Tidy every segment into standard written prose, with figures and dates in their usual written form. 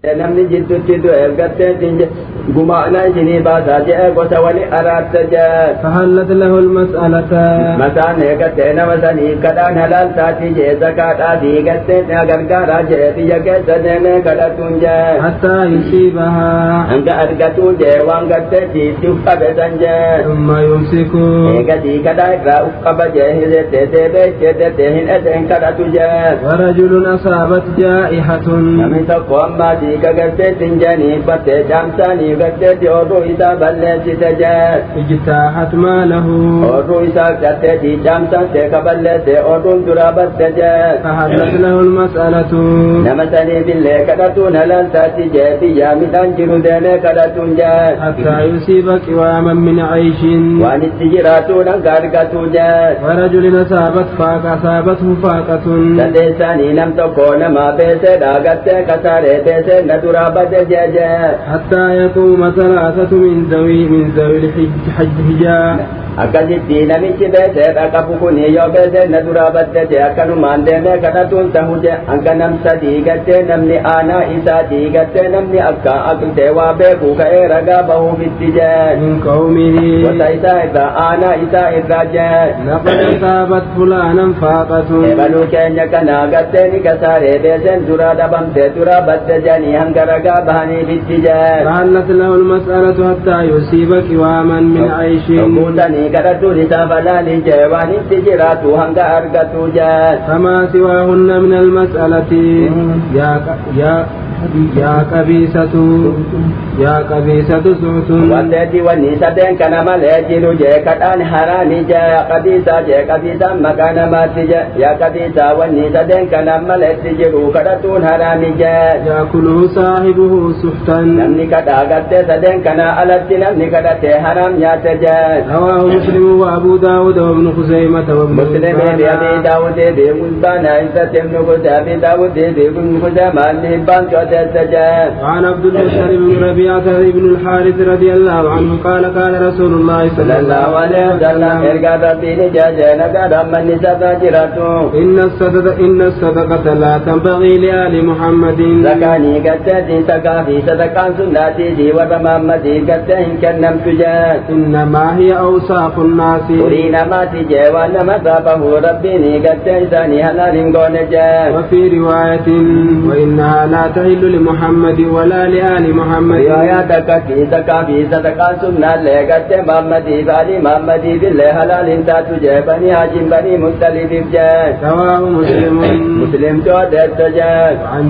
namni jidduutti du'e ergatteetiin gumaa'na isinii baasaa jee gosa wali araarta jee fahallat lahu almas'alata masaan eegattee nama sanii kadhaan halaal taatii jee zakaadhaatii gattee gargaaraa jee biyya keessa deemee kadhatuun jee hattaa yusiibahaa hanga argatuu jee waan gatteetiitti uf qabe san jee thumma yumsiku eegatii kadhaa irraa uf qaba jee hirettee deebee jedhette hin edeen kadhatu jee warajulun asaabat jaa'ihatun namni tokko ammaatii kagarteetiin janii battee caamsaanii gaddeetti oduu isaa balleessite jee ijtaahat maalahu oduu isaa gaddeetti caamsansee kaballeesse oduun dura batte jee fahallat lahu almas'alatu nama saniifillee kadhatuun halaaltaati jee biyyaa midhaan jiru deemee kadhatuun jee hattaa yusiiba qiwaaman min cayshin waan itti jiraatuun hanga argatu jee warajulin asaabathu faaqatun dandeessaanii nam tokko nama beesee dhaagattee kasaaree beesee na dura bade jee jee hattaa yaquuma thalathatu min zawi الحجاء akkasitti namichi beesee dhaqabu kun yoo beesee na dura badde jee akkanumaan deemee kadhatuun tahu jee hanga nam sadii gattee namni aanaa isaatii gattee namni akka aqiltee waa beeku ka'ee ragaa bahuufitti jee min qawmihi gosa isaa irraa aanaa isaa irraa jee laqad asaabat fulaanan faaqatun ebaluu keenya kana gattee ni kasaaree beeseen dura dhabamte dura badde jeanii hanga ragaa bahaniifitti jee fahallat lahu almas'alatu hattaa yusiiba qiwaaman min cayshin kadhatuun isaa falaaliin jee waan itti jiraatu hanga argatu jee famaa siwaahunna min almas'alati yaa qabiisatu suutun wanteeti wanni sadeen kana malee jiru jee kadhaan haraami jee yaa qabiisa jee qabiisaan maqaa namaatti jee yaa qabiisa wanni sadeen kana maleetti jiru kadhatuun haraami jee yaakuluhu saahibuhu suhtan namni kadhaa gattee sadeen kana alatti namni kadhatee haraam nyaate jee rawaahu muslimu wa abuu daawuda wa ibnu khuzaymata wa ibnu muslimii fi abii daawudii fi mulbaana isatti ibnu khuzaymata abii daawudii fi ibnu khuzaymata ibnu hibbaan وعن عبد المطلب بن ربيعة بن الحارث رضي الله عنه قال قال رسول الله صلى الله عليه وسلم إن الصدقة لا تنبغي لآل محمد زكاني قتتي سكافي صدقان سناتي دي وبمامتي قتتين كنم تجاه إنما هي أوصاف الناس ورينا ما تجاه وانما صابه ربيني قتتين ثاني هلا رنقون جاه وفي رواية وإنها لا تحل لمحمد ولا لآل محمد رواياتك في زكاة صدقان سنة لقد محمد فالي محمد بالله حلال انت تجيبني هاجم بني مختلف جاه رواه مسلم تودت جاه عن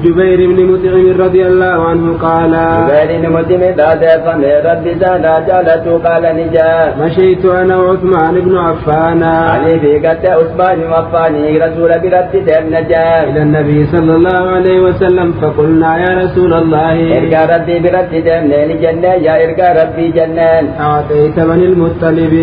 جبير بن مطعم رضي الله عنه قال جبير بن مطعم ذات فمن ربي زانا جالت قال نجاه مشيت أنا وعثمان بن عفان علي في قد عثمان عفان رسول برد نجاه إلى النبي صلى الله عليه وسلم فقلنا يا رسول الله إرجع ربي برد جنان جنة يا إرجع ربي جنان أعطيت بني المطلب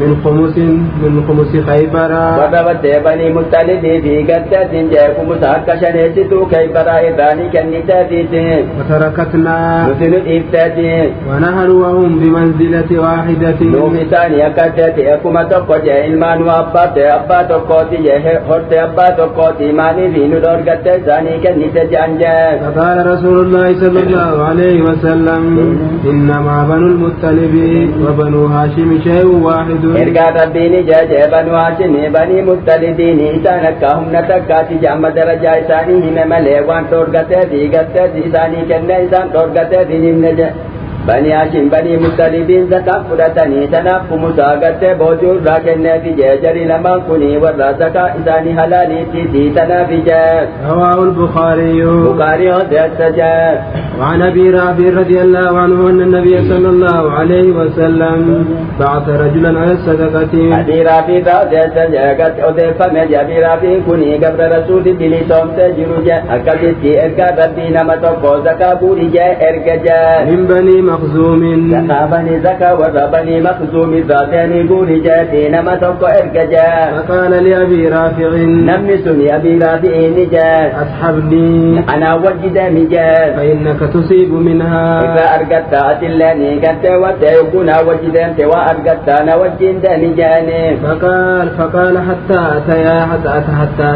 من خمس خيبر وضبط بني مطلب في قدة جاكم ساكشن يسدو خيبر إذاني كنتاتي وتركتنا مثل الإفتاتي ونهر وهم بمنزلة واحدة نوم ثاني أكدت أكما تقوت إلمان وأبات أبا تقوتي هرت أبا تقوتي ماني في ندور قدة ثاني كنتاتي فقال رسول الله صلى الله عليه وسلم إنما بنو المطلب وبنو هاشم شيء واحد إرجع ربي نجاج بنو هاشم بني مطلبين إسانك هم نتكاتي جام درجة إساني هم مليوان تورغته في غته إساني كنه إسان تورغته في نمنجه بني هاشم بني مطلبين زكاة فرتني تناف مساغته بوجور راكنه في جري لما كوني ورا زكاة إساني حلالي تي تنافجه رواه البخاري وذات وعن أبي رافع رضي الله عنه أن النبي صلى الله عليه وسلم بعث رجلا على الصدقة أبي رافع ذات قد أضيف من أبي رافع كوني قبل رسول بلي صوم تجرج أكدت إرقى ربي نما تقو زكاة بورج إرقى من بني مخزوم زكاة بني زكاة وربني مخزوم ذاتني بورج نما تقو إرقى فقال لأبي رافع نمسني أبي رافع نجا أصحبني أنا وجد مجا فإنك تصيب منها إذا أرقدت أتلاني كنت وتيكون وجدنت وأرقدت نوجد نجاني فقال حتى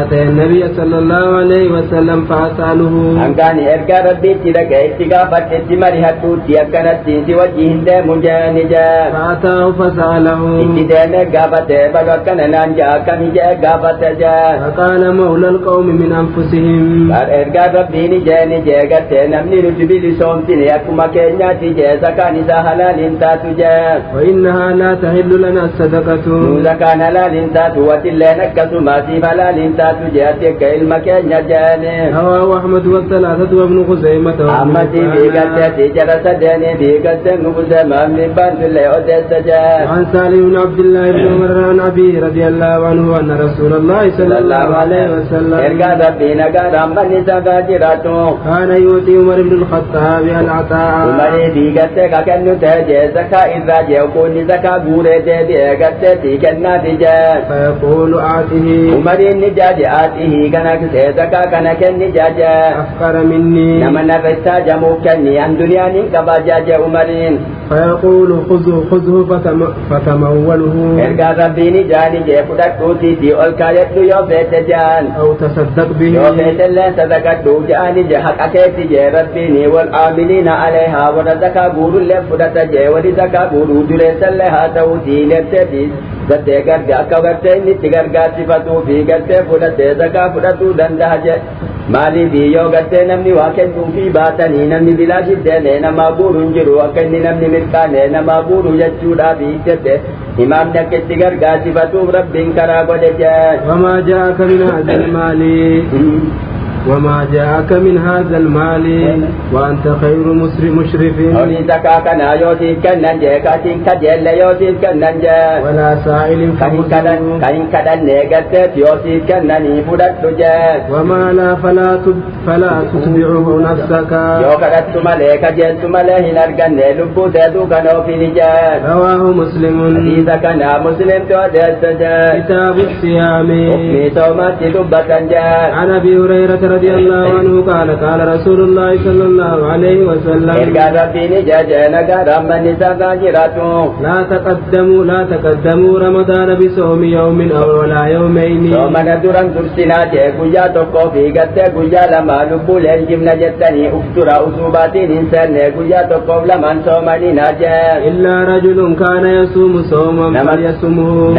أتى النبي صلى الله عليه وسلم فأسأله أن كان إرقى ربي تلك اتقافت اتمرها توتي أكنت تنسي وجهند مجانجا فأتاه فسأله اتدان قافت بل وكان نانجا كمجا قافت جا فقال مولى القوم من أنفسهم إرقى ربي نجانجا قلت نمني نتبيل صومتني أكما كينياتي جا زكاني سهلال انتاتو جا وإنها لا تحل لنا الصدقة زكان هلال انتاتو وتلا نكسو ما في هلال انتاتو جاتك المكان جاني رواه أحمد والثلاثة وابن خزيمة أمتي بيقتي جرس داني بيقتي نقزما من بند اللي أدس جا عن سالم بن عبد الله بن عمر عن أبي رضي الله عنه أن رسول الله صلى الله عليه وسلم إرقى ربي نقار أمني سفاجراتو كان يؤتي عمر بن الخطاب العطاء عمري بيقتي كأنه تهجي زكاة إذراجي وكوني زكاة بوري تهدي قتي تيكنا تجا فيقول آته عمري النجاج آته كنك سيزكاة كنك النجاج أفقر مني نما نفستا جموكني عن دنيا نكبا جاج عمرين فيقول خذه فتموله إرقى ربي نجاني جي فدكتوتي دي أولكايت يو بيت جان أو تصدق به يو بيت اللي صدقتو جاني جي حق أكيتي جي ربيني والعاملين عليها ورزكا بورو اللي فدت جي ورزكا بورو جريس اللي هاتوتي لبتدي gatee garga akka gartee inni itti gargaarsifatuu fi gartee fudhatee zakaa fudhatuu danda'a jedhe maaliif yoo gartee namni waa kennuu fi baatanii namni bilaa shiddeelee namaa guuru hin jiru akka inni namni mirqaanee namaa guuru jechuudhaaf hiikkate imaamni akka itti gargaarsifatuuf rabbiin karaa godhe jedhe. وما جاءك من هذا المال وأنت خير مشرف ولا سائل وما لا فلا تتبعه نفسك رواه مسلم كتاب الصيام عن أبي هريرة رضي الله عنه قال رسول الله صلى الله عليه وسلم لا تقدموا رمضان بصوم يوم أو ولا يومين إلا رجل كان يصوم صوما فليصمه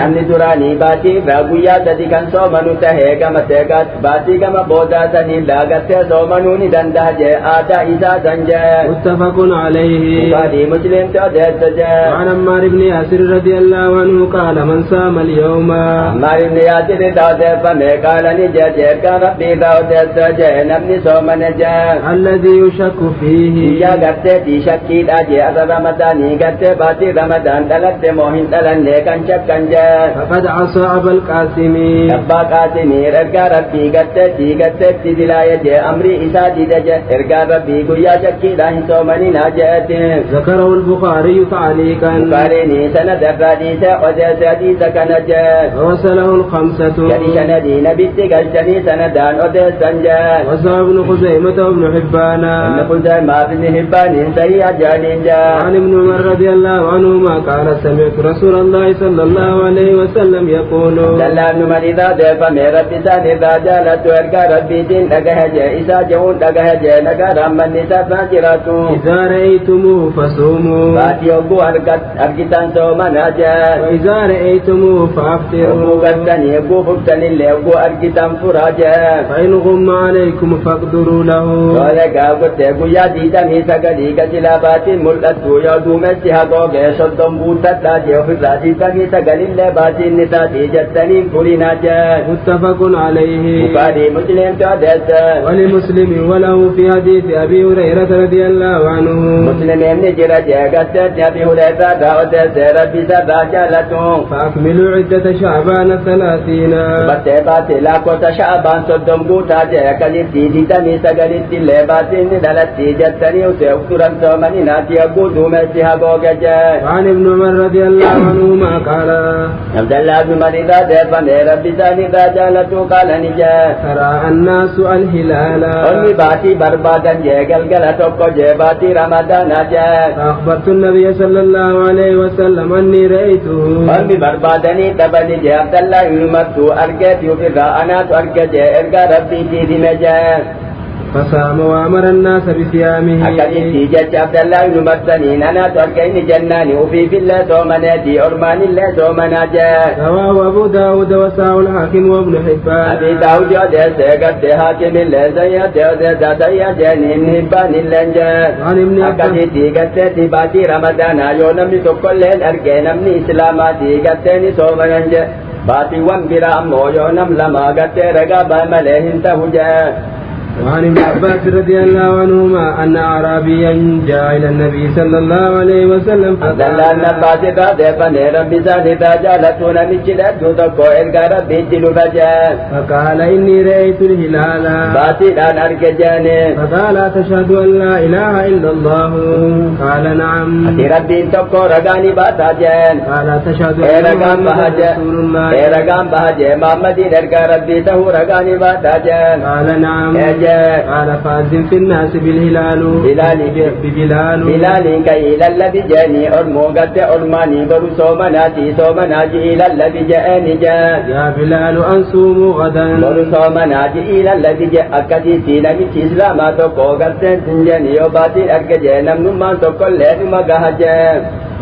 متفق عليه وعن عمار بن ياسر رضي الله عنه قال من صام اليوم الذي يشك فيه فقد عصى أبا القاسم أمري إسادي دجا إرقى ربي قيا شكي لا هنسومني ناجأت ذكره البخاري تعليقا بخاريني سند الحديث وزيت حديث كنجا وصله الخمسة يعني سندي نبيت قلتني سندان أدس سنجا وصله ابن خزيمة وابن حبان ابن خزيمة ابن حبان سيئ جانين جا عن ابن عمر رضي الله عنهما قال سمعت رسول الله صلى الله عليه وسلم يقول دلال ابن مريضة دفع ميرا بسان إذا جالت وإرقى ربي دين إذا جون دغه نگا رامن سفاجراتو إذا رأيتموه فصوموا فاتيوغو أرقتان سومناجا وإذا رأيتموه فأفطروا غدن يغو فتن لغو أرقتان فراجا فإن غم عليكم فاقدروا له ولغا غتغو ياديدا ميسغدي كجلابات ملتو يدو مسيها غوغه صدم بوتتا جو فزادي كميسغل لباتي نتاتي جتني كوريناجا متفق عليه بخاري مسلم تعدد ولمسلم وله في حديث أبي هريرة رضي الله عنه مسلم ابن جرج قصة أبي هريرة رضي ربي سباجلته فأكملوا عدة شعبان 30 بتبات لا كوت شعبان صدم قوتا جاك للتي تمي سجلت اللباتين دلتي جتني وسيكترن ثمانين ناتي أقودوا مسيها بوجا وعن ابن عمر رضي الله عنهما قال عبد الله بن مريضة دفن ربي ساني رجالته قال نجا ترى الناس الهلال أني باتي بربادا جيغل غلطوكو جيباتي رمضان جاء فأخبرت النبي صلى الله عليه وسلم أني رأيته أني بربادني تبني جي عبد الله يمتو أرقيت يفرق أنا تأرقى جي إرقى ربي تيدي مجاء فصام وأمر الناس بصيامه أكدتي جت عبد الله يمتنين أنا تأرقين جناني وفي الله سومناتي أرمان الله سومناجاء رواه أبو داود وساه الحاكم وابن حبان أبي داود يدس قد حاكم الله زيد يدس زيد جنين حبان اللنجاء عن ابن أكدتي قد تباتي رمضان يونمي تقل الأرقين أمني إسلاماتي قد تني سومناجاء باتي وانبرا أمو يونم لما قد رقابا مليهن تهجاء وعن ابن عباس رضي الله عنهما أن أعرابيا جاء إلى النبي صلى الله عليه وسلم فقال النبات رضي فني ربي سالتا جالتنا نجلت تقو إلقى ربي جلفجاء فقال إني رأيت الهلال باتي دان أركجاني فقال تشهد أن لا إله إلا الله قال نعم أتي ربي تقو رقاني باتا جان قال تشهد أن رقام محمد بهجة رسول الله رقام بهجة محمد إلقى ربي تهو رقاني باتا جان قال نعم جاء قال فأذن في الناس بالهلال بلال كي إلى الذي جاني أرمو قد أرماني برو صومناتي صومناجي إلى الذي جاءني جاء يا بلال أنصوم غدا برو صومناجي إلى الذي جاء أكدي سينا من إسلاما تقو قد سنجاني وباتي أركجي نمنما تقل لهم مقهجا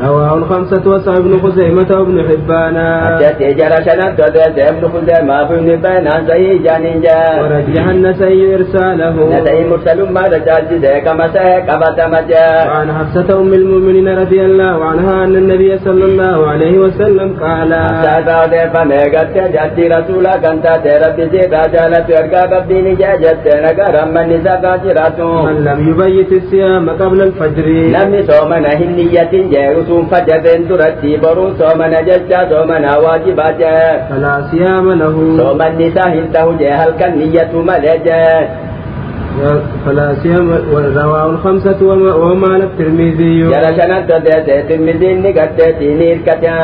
رواه الخمسة وصحيح ابن خزيمة وابن حبان أجت جرشنا تدرس ابن خزيمة ابن حبان صحيح جانجا ورجح النسائي إرساله نسائي مرسل ما رجال جزيك مسيك أبدا مجا وعن حفصة أم المؤمنين رضي الله عنها أن النبي صلى الله عليه وسلم قال سعد فنيقت جاتي رسولا كنت تربي سيدا جالت يرقى ببدين جاجت نقر من نساء جراتو من لم يبيت الصيام قبل الفجر لم صومنا هنية جيرسون فجبن درتي برو صومنا ججا صومنا واجبات فلا صيام له صوم النساء هنته جهل كالنية ملجا فلا صيام رواه الخمسة ومال الترمذي جرشنا تدرس الترمذي نقتتي نيركتا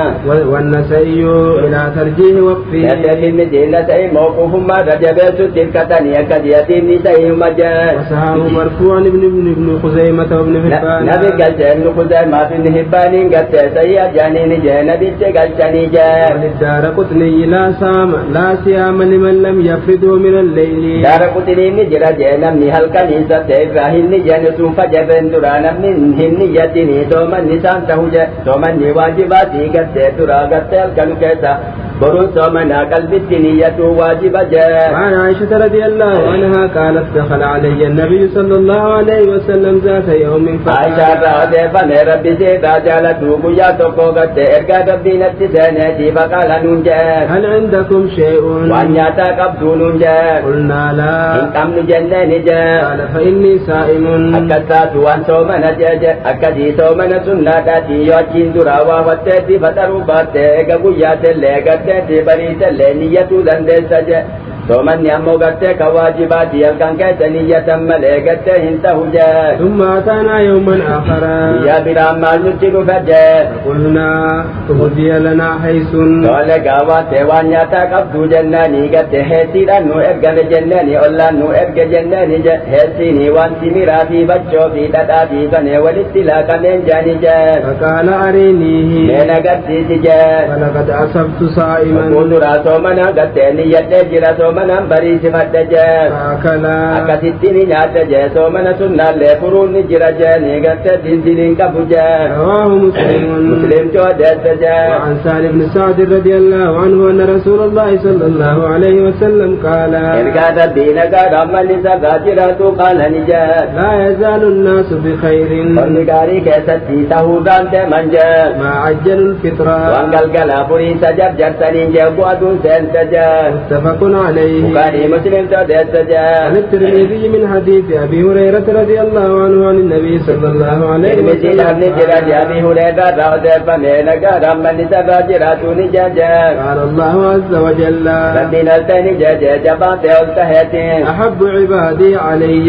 والنسائي إلى ترجيح وقفه الترمذي نسائي موقوف ما رجب ستركتني كديتي نسائي مجا وسهام مرفوعا ابن خزيمة وابن حبان نبي قلت ابن خزيمة في الحبان قلت سيئة جانين جا نبي قلتني جا وللدار قطني لا صيام لمن لم يفرده من الليل دار قطني نجرى جانم هل كنيسة إبراهيم جنسون فجبن درانا من هنيتني دوما نسان تهجة دوما واجباتي قد درا قد الكنو كيسا برون صومنا قلب الدنية واجب جاء وعن عائشة رضي الله عنها قالت دخل علي النبي صلى الله عليه وسلم ذات يوم عائشة رضي فني ربي سيدا جالتو قيا تقو قد إرقى ربي نتسانيتي فقال ننجا هل عندكم شيء وأن ياتا قبضو ننجا قلنا لا إن قمن جنة نجا قال فإني صائم أكدت وان صومنا جاجا أكدي صومنا سنة تاتي يوجين درا وفتتي فتروا باتي قبويا تلقى تاتي بريت اللينية دندسج صومني أمو قرتي كواجباتي يلقن كيسنية ملقت هنته جاء ثم أتانا يوما آخر يا برام ما نجل فجاء قلنا تهدي لنا حيث قال قوات وانياتا قبضو جناني قد هيتي لأنه إرقل جناني أولا أنه إرق جناني هيتيني وانتي مرا في بجو في تتاتي فني والاتلاك من جاني جاء فقال أرينيه من قرتي جاء ولقد أصبت صائما قل راسومنا قد نيت جرى من بريس فدجا فأكلا أكتتني ناتجا سومن سنة لفرون جرجاني قد تنزلين كبجا رواه مسلم جودتجا وعن سالم بن سعد رضي الله عنه أن رسول الله صلى الله عليه وسلم قال إن كان الدين قد أمن سقاجرات قال نجا لا يزال الناس بخير ونقاري كيستي تهودان تمنجا ما عجل الفطرة وانقل قلابري سجر جرسني جوادون سنتجا متفق عليه بخاري مسلم تدتجا عن الترمذي من حديث أبي هريرة رضي الله عنه عن النبي صلى الله عليه وسلم أبي هريرة رضي الله قال الله عز وجل أحب أحب عبادي علي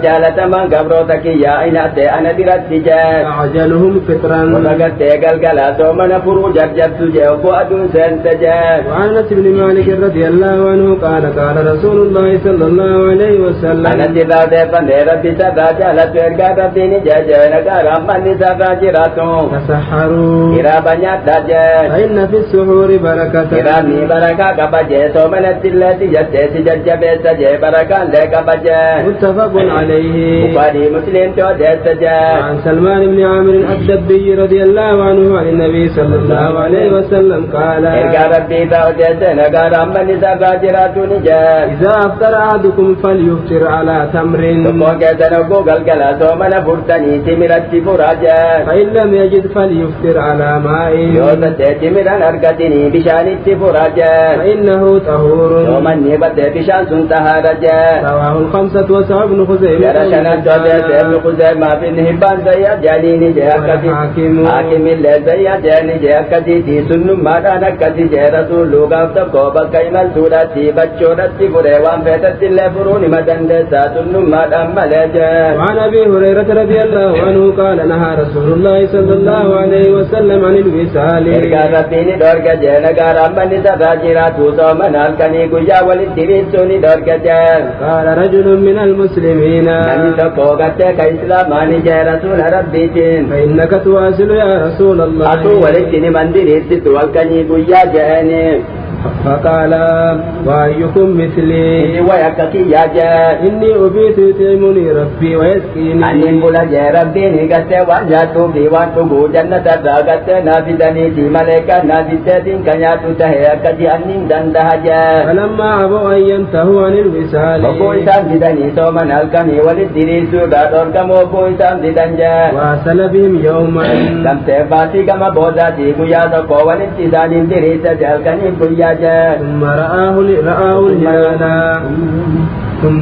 جالة من قبروتك يا إناتي أنا برتجا أعجلهم فطرا وقد تيقل قلاتو من فروج الجبت جيوكو أدون سنتجا وعن أنس بن مالك رضي الله عنه قال قال قال رسول الله صلى الله عليه وسلم أنا جلاد فنير بسرا جالت إرجع ربي نجاجا نجار أمن سرا جراتو تسحروا إرا بنيات داجا فإن في السحور بركة إرا مي بركة كبجة سومن التلة جت جت بيت جه بركة لك بجة متفق عليه. بخاري مسلم تو جت جه. عن سلمان بن عامر الدبي رضي الله عنه عن النبي صلى الله عليه وسلم قال إرجع ربي تاو جت نجار أمن سرا جراتو نجا إذا أفطر أحدكم فليفطر على تمر فإن لم يجد فليفطر على ماء فإنه طهور. رواه الخمسة وسعى ابن خزيمة وعن أبي هريرة رضي الله عنه قال نهى رسول الله صلى الله عليه وسلم عن الوصال. قال رجل من المسلمين فإنك تواصل يا رسول الله. فقال وأيكم مثلي إني أبيت يطعمني ربي ويسقيني. فلما أبوا أن ينتهوا عن الوصال واصل بهم يوما ثم رآه الهلال ثم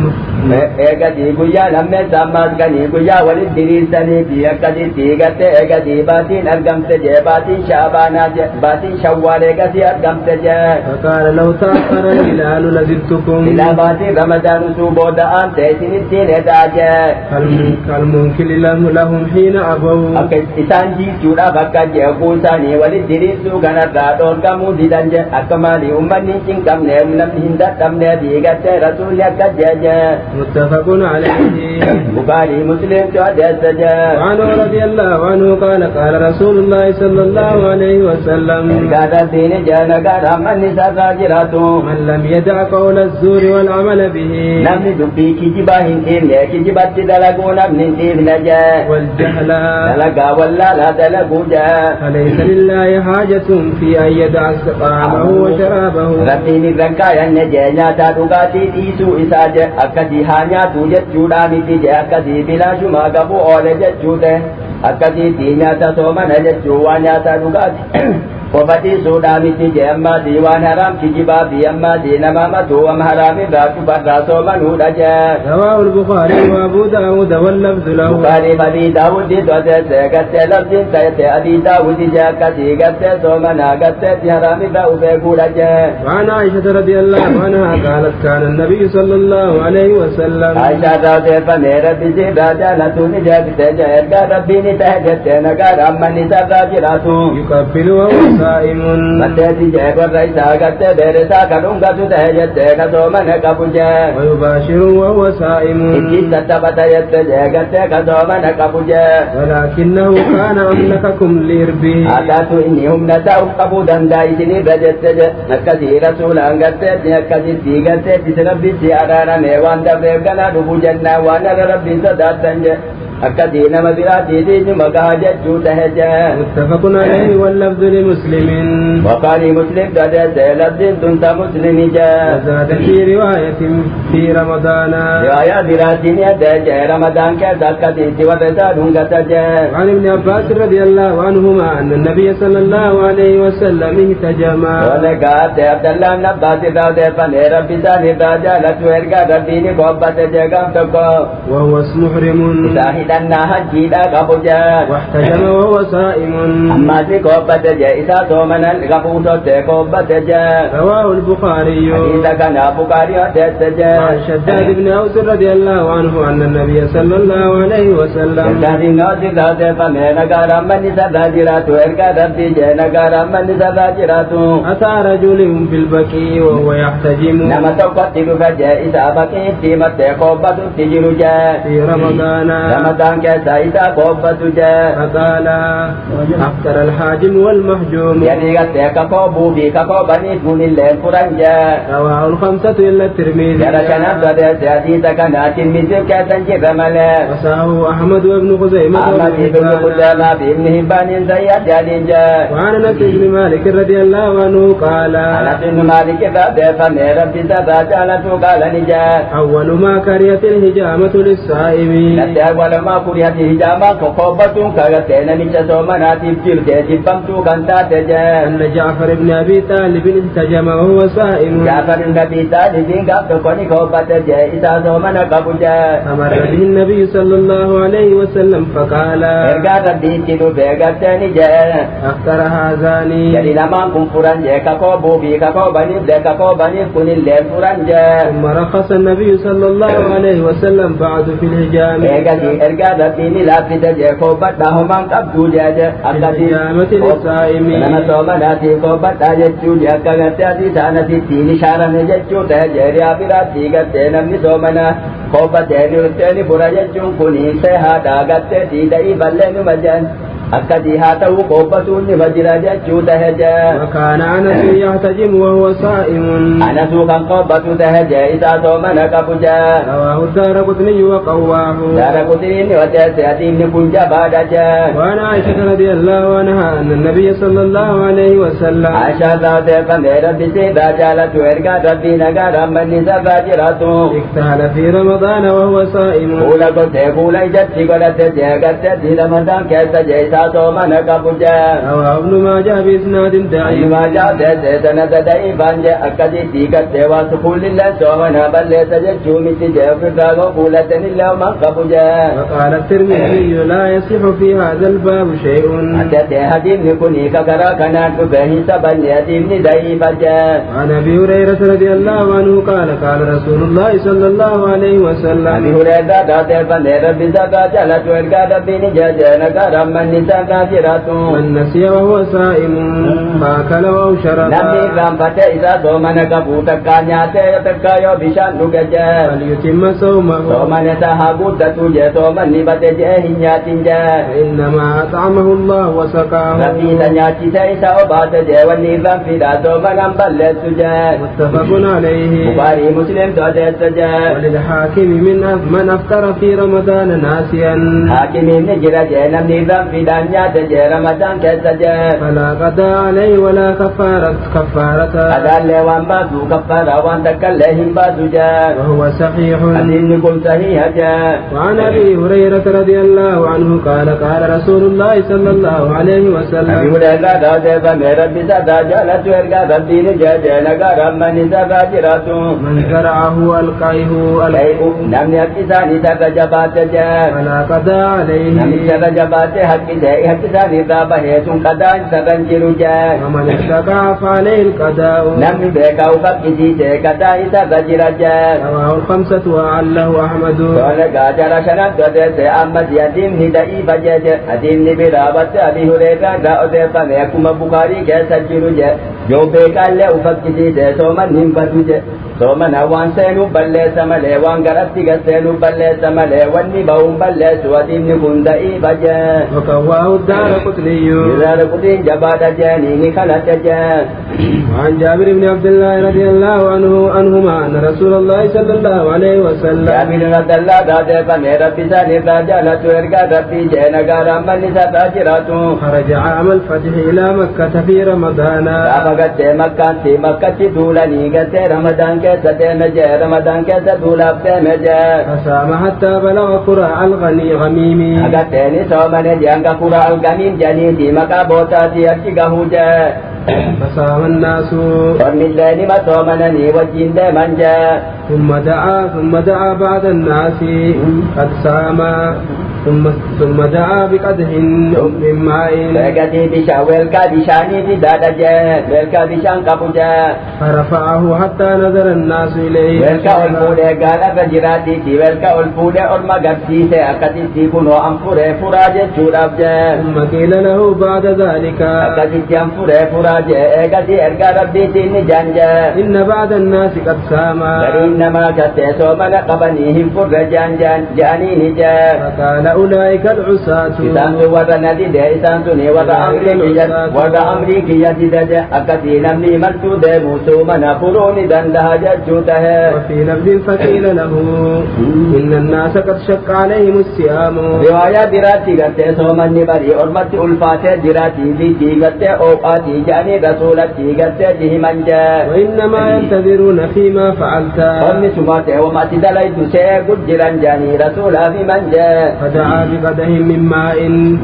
eegati guyyaa lammeessa ammaas ganii guyyaa walit diriirsanii fi akkasitti eegatte eegati baatiin argamte jee baatiin shaabaanaa jee baatiin shawwaal eegati argamte jee. فقال لو تأخر الهلال لزدتكم. إلى بaatiin ramadaan usuu booda aante isinittiin edaa jee. كالمنكر لهم حين أبوا. akka isaan jiichuudhaaf akka jeequu isaanii walit diriirsuu kanarraa dhoorkamuu didan jee akka maalii ummanni hin qabneef namni hin dadhabne diigatte rasuulli akka jee. متفق عليه. بخاري مسلم حدث وعنه رضي الله عنه قال قال رسول الله صلى الله عليه وسلم من لم يدع قول الزور والعمل به والجهل فليس لله حاجة في أن يدع طعامه وشرابه. akkasii haa nyaatu jechuudha miti jee akkasii bilaashuma qabu oole jechuudha akkasiitti nyaata soomana jechuu waan nyaata dhugaati qofatiisuudha miti jee ammaati waan haraam kijibaa fi ammaati nama matu wam haraamirraa cufarraa soomanuudha jee. رواه البخاري وأبو داود واللفظ له. بخاري أبي داود دوتة قتة لفظ تأتي أبي داود جاء كتي قتة سومنا قتة haraamirraa ufeeguudha jee. وعن عائشة رضي الله عنها قالت كان النبي صلى الله عليه وسلم. عائشة رضي فميرة بسيرة جالتون جاكت جاء ربيني تهجت نقار أمني سراجراتو يقبل وهو صائم. متى جاء الرئيس قتة بيرسا كنونغة تهجت كسومن كبجة. ويباشر وهو صائم. إنجي ستبت يتجاء قتة كسومن كبجة. ولكنه كان أملككم لإربه. أتاتو إنهم نتاو قبودا دايسني رجت نكسي رسول أنقتت نكسي تيقتت تسربي سيارانا ميوان دبريب كنا دبو جنة وانا ربي صداتن akkasii nama biraatiitiin maqaa jechuu tahe jee. متفق عليه واللفظ لمسلم. وقال مسلم قدس لفظ تنسى مسلم جee. وزاد في رواية في رمضان. رواية براتين يدجee رمضان كذا akkasiitti warra isaa dhungata jee. وعن ابن عباس رضي الله عنهما أن النبي صلى الله عليه وسلم اهتجم. ولقات عبد الله بن عباس رضي فني ربي ساني راجع لتو إرقى ربيني قبت جee قام تقو. وهو محرم. هدنا هجيدا قبجا واحتجم وهو صائم أما في قبة جائسة صومنا قبوتة قبة جا رواه البخاري حديث كان بخاري وتسجا عن شداد بن أوس رضي الله عنه أن النبي صلى الله عليه وسلم شداد بن أوس رضي فمن قرم سراجرات وإرقى ربي جن قرم سراجرات أتى رجل في البكي وهو يحتجم نما توقتل فجائسة بكي تيمت قبة تجر جا في رمضان كسائسة قبة جا فقال أفطر الحاجم والمحجوم يعني قتك قبو بك قبني كن الليل فرنجا رواه الخمسة إلا الترمذي جرشنا صدر حديثك ناتم مثل كسنجر ملا وساه أحمد وابن خزيمة أحمد بن خزيمة بن هبان زياد جالنجا وعن أنس بن مالك رضي الله عنه قال أنس بن مالك رضي فمن ربي سبا جالته قال نجا أول ما كرهت الهجامة للصائمين نتي أول ما كرهت الهجامة كقوبة كغتين نجا سومنا تبجر جبمتو كنتا تجا أن جعفر بن أبي طالب اهتجم وهو صائم جعفر بن أبي طالب قبل كوني قوبة جائسة سومنا قبجا فمر به النبي صلى الله عليه وسلم فقال إرقى ربي كنو بيغتين جا أفطر هذان jadi nama kumpulan je kako bobi kako bani kunin le puran je ثم رخص النبي صلى الله عليه وسلم بعد في الهجام erga datini lapit je ko bat dah mang abdu je akadi للصائمين nama soma dati ko bat je chu je kagate di sana di tini shara ne je chu te je ri abira tiga te namni somana ko bat je ni pura je chu kuni se ha dagatte di dai balle nu majan أكدي هاته قوبة لمجرد جودهجا وكان أنس يحتجم وهو صائم أنس كان قوبة تهجا إذا صومنا كبجا رواه الدارقطني وقواه دارقطني وتسعدين كنجا بعدجا وعن عائشة رضي الله عنها أن النبي صلى الله عليه وسلم عائشة ذات فميرا بسيدا جالت وإرقا ربي نقارا من نسا فاجراتو اكتهل في رمضان وهو صائم قولا قلت قولا جتي قلت جاكت في رمضان كيسا جيسا صومنا كبجا رواه ابن ماجه بإسناد ضعيف ما جاءت سنة ضعيفا جاء أكدي تيكت واسقول الله صومنا بل سجدت متجا في الراغ قولة الله من كبجا وقال الترمذي لا يصح في هذا الباب شيء أتت هدين كني ككرا كنات به سبل يدين ضعيفا جاء عن أبي هريرة رضي الله عنه قال قال رسول الله صلى الله عليه وسلم أبي هريرة ذات فنير بزكاة جلت وإرقاد بين جاجنا كرم من نسي وهو صائم فأكل أو شرب نمي رامبت إذا صومنا كبوتا كانيات يتكايو بشان نكجا فليتم صومه صومنا سهابوت تجا صومنا نبت جاهنيات جا إنما أطعمه الله وسقاه ربي سنياتي سيسا وبات جا والنظام فدا صومنا بلت جا متفق عليه بخاري مسلم دوجت جا وللحاكم من أفطر في رمضان ناسيا حاكم نجر جا نظام فدا نيات جا رمضان كسجا فلا قضاء عليه ولا كفارة هذا اللي وان بازو كفارة وان تكلهم بازو جا وهو صحيح أدين كل صحيح جا وعن أبي هريرة رضي الله عنه قال قال رسول الله صلى الله عليه وسلم أبي هريرة رضي فميرا بسدا جالت ويرقى ربين جاجا نقا رماني سبا جراتو من زرعه ألقيه نمني أكساني سبا جبات جا فلا قضاء عليه نمني سبا جبات حكساني سبا هيسون قدان سبا جرو جا ومن اشتكى فعليه القضاء نمني بيكا وفكسي سيكتا سبا جرا جا رواه الخمسة وعله أحمد قال قاجر شنان قدس أمد يدين هدئي بجاج أدين برابط أبي هريرة رأضي فميكم بخاري كيسا جرو جا جو بيكا اللي وفكسي سومن هم بدو جا soomana waan seenu balleessa malee waan garatti gasseenu balleessa malee wanni ba'uun balleessu adiinni kun da'iifa jee وقواه الدارقطني الدارقطني جباد جاني خلت جee وعن جابر بن عبد الله رضي الله عنهما أن رسول الله صلى الله عليه وسلم جابر رضي الله عنه فمن ربي سالي راجالة ورقا ربي جينا قارا من نسا جراتو خرج عام الفتح إلى مكة في رمضان فقدت مكة دولاني قد رمضان كيسة مجا رمضان كيسة دولا مجا فصام حتى بلغ قراء الغميم أقتني صومني جانك قراء الغميم جنيتي مكا بوتاتي أكيقه جا فصام الناس ومن الليل ما صومنني وجين من جا ثم دعا بعد الناس قد صام ثم دعا بقدح من ماء فقدي بشان والكا بشاني في دادجة والكا بشان قبجة فرفعه حتى نظر الناس إليه والكا الفولة قال فجراتي والكا الفولة أرما قبسيسة أكتسي كنو أنفره فراجة شرابجة ثم قيل له بعد ذلك أكتسي أنفره فراجة أكتسي أرقى ربي تين جانجة إن بعد الناس قد ساما إنما كتسو من قبنيهم فرجان جاني نجا فقال أولئك العساة إسان ورى نديد إسان سني ورى أمريكي يدد أكتي نمني ملتود موسو من فرون دندها ججوته وفي لفظ فقيل له إن الناس قد شق عليهم الصيام رواية دراتي قتة سومني بري أرمت ألفات دراتي في قتة أوقاتي جاني رسولتي قتة جهمن جا وإنما ينتظرون فيما فعلت أمي سماته وما تدليت سيقود جران جاني رسولا في من جا فدعا بقدح من ماء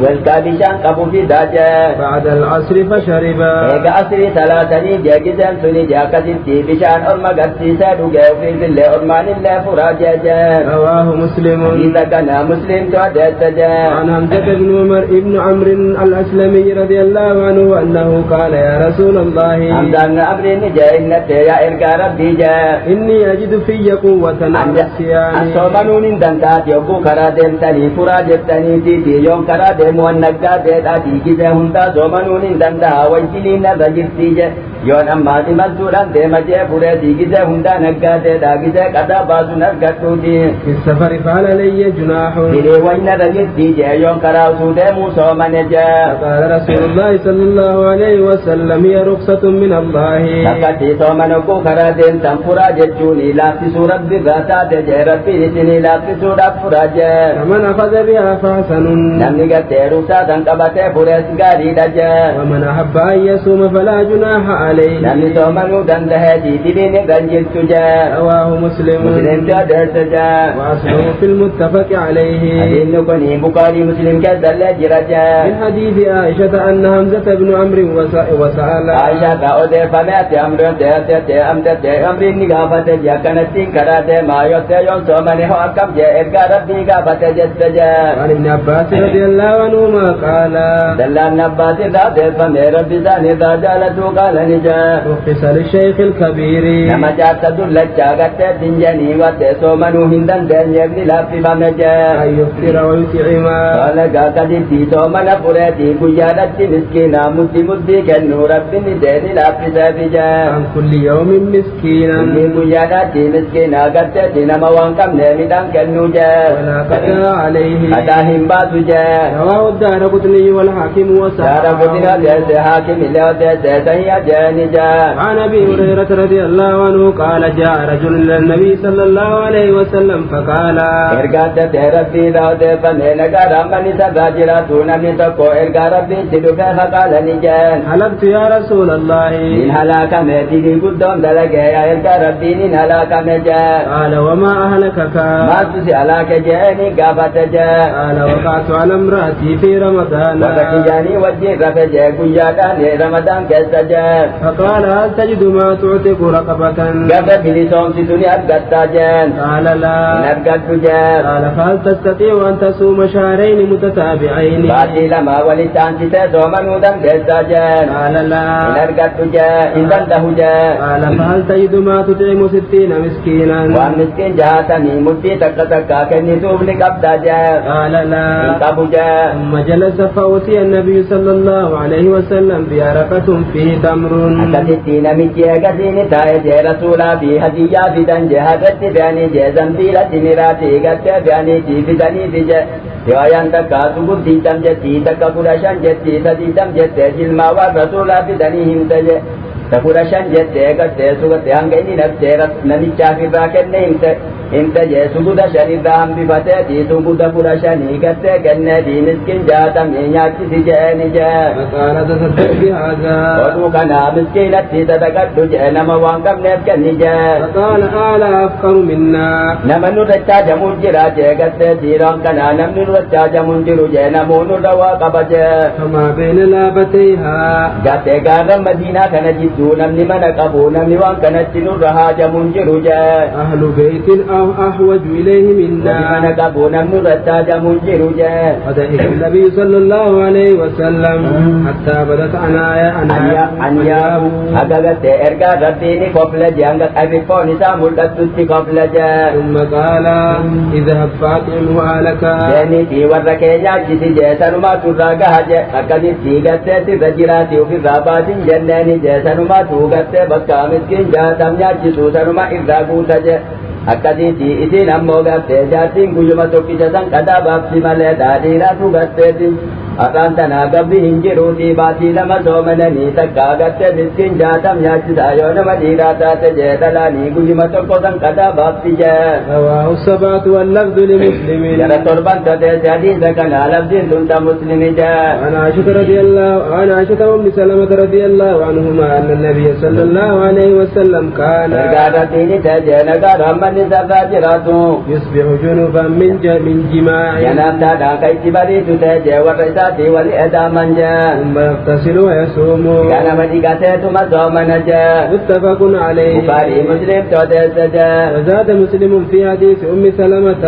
والكابشان قبو في داجا بعد العصر فشرب إيقا عصري ثلاثني جاكزان سني جاكتي بشان أرما قرسي سادوغا وفي ذل أرمان الله فراجا جا رواه مسلم إذا كان مسلم تعدت جا عن حمزة بن عمر ابن عمرو الأسلمي رضي الله عنه أنه قال يا رسول الله حمزة بن عمرو جا إنت يا إرقا ربي جا إني أجد في قوة على الصيام الصومنون دندات يوكو كرا دمتني فراجتني تيتي يوم كرا دمو النقا ديتاتي كيسي هندا صومنون دندا ويجلين رجلتي جا يون أما تمسوران دمجي فريتي كيسي هندا نقا ديتا كيسي قدا باسو نرقاتوتي في السفر فعل لي جناح إلي وين رجلتي جا يوم كرا سودمو صومن جا قال رسول الله صلى الله عليه وسلم هي رخصة من الله تكتي صومنكو كرا دمتن فراجتوني لا في سورة بغاتات جا ربي نسني لا في سورة فراجة فمن أخذ بها فحسن نمني قتيرو سادن قبته فرس غاري دجا ومن أحب أن يصوم فلا جناح عليه نمني صومنو دنده ديدين غنجل تجا رواه مسلم جادر تجا وأصله في المتفق عليه حديث نكوني بخاري مسلم كذل جرجا من حديث عائشة أن حمزة بن عمرو وسأل عائشة كأودي فمات أمر أمر نقافة جا كانت كرات ما يوم صومني هو أكم جا إرقى ربي قافة جستجا عن ابن عباس رضي الله عنهما قال دلان عباس ذات فمير بسان ذا جالتو قال نجا رخص للشيخ الكبير نما جات دلجا قت دنجني وتسو منو هندن دن يبني لافي فمجا أن يفطر ويطعم قال قد تيتو من فريتي كجالت مسكينا مدي كنو رب ندين لافي سافجا عن كل يوم مسكينا كجالت مسكينا قت دينما وانكم نمدان كنو جا ولا قدر عليه أتاهم باسجا رواه الدارقطني والحاكم دار قدنا جيس حاكم الله جيس سيا جانجا عن أبي هريرة رضي الله عنه قال جاء رجل إلى النبي صلى الله عليه وسلم فقال إرقات ربي داود فنينك رمني سجاجراتون من تكو إرقا ربي سدوك فقال نجان حلقت يا رسول الله إن هلاك ميتي قدام دلق يا إرقا ربي إن هلاك مجا قال وما أهلكك ما تسي هلاك جاني قافت جا قال وقعت على امرأتي في رمضان وذكي جاني وجه رفجا قيادان رمضان كسجا فقال هل تجد ما تعتق رقبة قفت بلسوم ستوني أرقت جان قال لا نرقت جان قال فهل تستطيع أن تصوم شهرين متتابعين فاتي لما ولسان ستة من ودم كسجان قال لا نرقت جان إذن له جان قال فهل تجد ما تطعم 60 مسكينا وان مسكين جاتني مدي تكتكا كني سوبني قبضا جان قال لا انقبو جان ثم جلس فأوتي النبي صلى الله عليه وسلم بعرقة فيه تمر أكتتين مجي أكتين تاي جي رسولا في هدية في دنجي هدت بياني جي زنبيلة نراتي قد بياني جي في دني في جي روايان تكا سبودي تم جتي تكا فرشان جتي سدي تم جتي جلما والرسولا في دنيهم تجي تفرشان جتي قد سوغتي هنگيني نفسي نميچا في راكن نمسي انت جيسو دا شريدام بفتاتي سوغو دا فرشاني قد كندي مسكين جاتا مينياتي سجاني جا فقال تصدق بهذا ودو كنا مسكينتي تتقدو جانما وانكم نفكني جا فقال آل أفقر منا نمن رجا جمون جرا جا قد تيران كنا نمن رجا جمون جرو جانمون روا قبجا فما بين لابتيها جاتي قارم مدينة كنا جدو guutuu namni mana qabu namni waan kanatti nurra haajamuun jiru jee أهل بيت أحوج إليه منا mana qabu namni irratti haajamuun jiru jee فدعا النبي صلى الله عليه وسلم حتى بدت anyaahu agagatte ergaa rabbiini kofle jee hanga qabifoon isaa mul'attutti kofle jee ثم قال اذهب فاطعمه أهلك deeniitii warra keenyaa jisi jee sanumaa turraa gaha jee akkasitti gattee sirra jiraati ofirraa baasin jenneeni jee sanumaa tuugattee bakka miskiin jaatam nyaachisuu sanuma irraa guuta jee akkasitti isin ammoo gattee jaartiin guyyuma tokkicha san qadaa baafti malee daadhiiraatu gatteeti afaan tanaa gabbi hin jiruuti baatii lama soomananii takka gattee miskiin jaatam nyaachisaa yoo nama dhiiraa taate jee dhalaanii guyyuma tokko san qadaa baafti jee رواه السبعة واللفظ لمسلم jara torban tateesse hadiisa kana lafdiin tunta muslimi jee عن عائشة وأم سلمة رضي الله عنهما أن النبي صلى الله عليه وسلم كان ergaa rabbiini tajee nagaa rammanni sarraa jiraatu يصبح جنوبا من جماع janaabtaadhaan ka itti bariitu tajee warra isaatii wali edaaman jee ثم يغتسل ويصوم ganama dhiqateetuma soomana jee متفق عليه bukaarii muslim tooteesse jee وزاد مسلم في حديث أم سلمة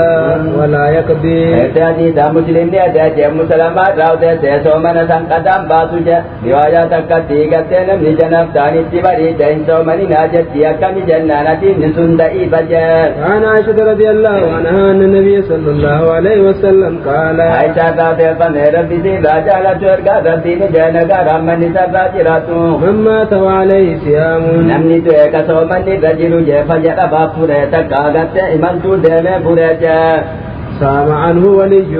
ولا يقضي hadiisa muslimni tajee musalamaa irraa odeesse soomana san qadaan baasu jee riwaayaa takkatti gattee namni janaabtaan itti bariite hin soomaninaa jetti akkami jennaan atiinni sun da'iifa jee عن عائشة رضي الله عنها أن النبي صلى الله عليه وسلم قال عائشة تاتيفني ربي سيرا جالت ورقا ربيني جينكا رمني سرا جراتو من مات وعليه صيام namni du'e ka soomanni irra jiru jee fayyadha baaf fure takka agatte imaltuu deemee fure jee صام عنه وليه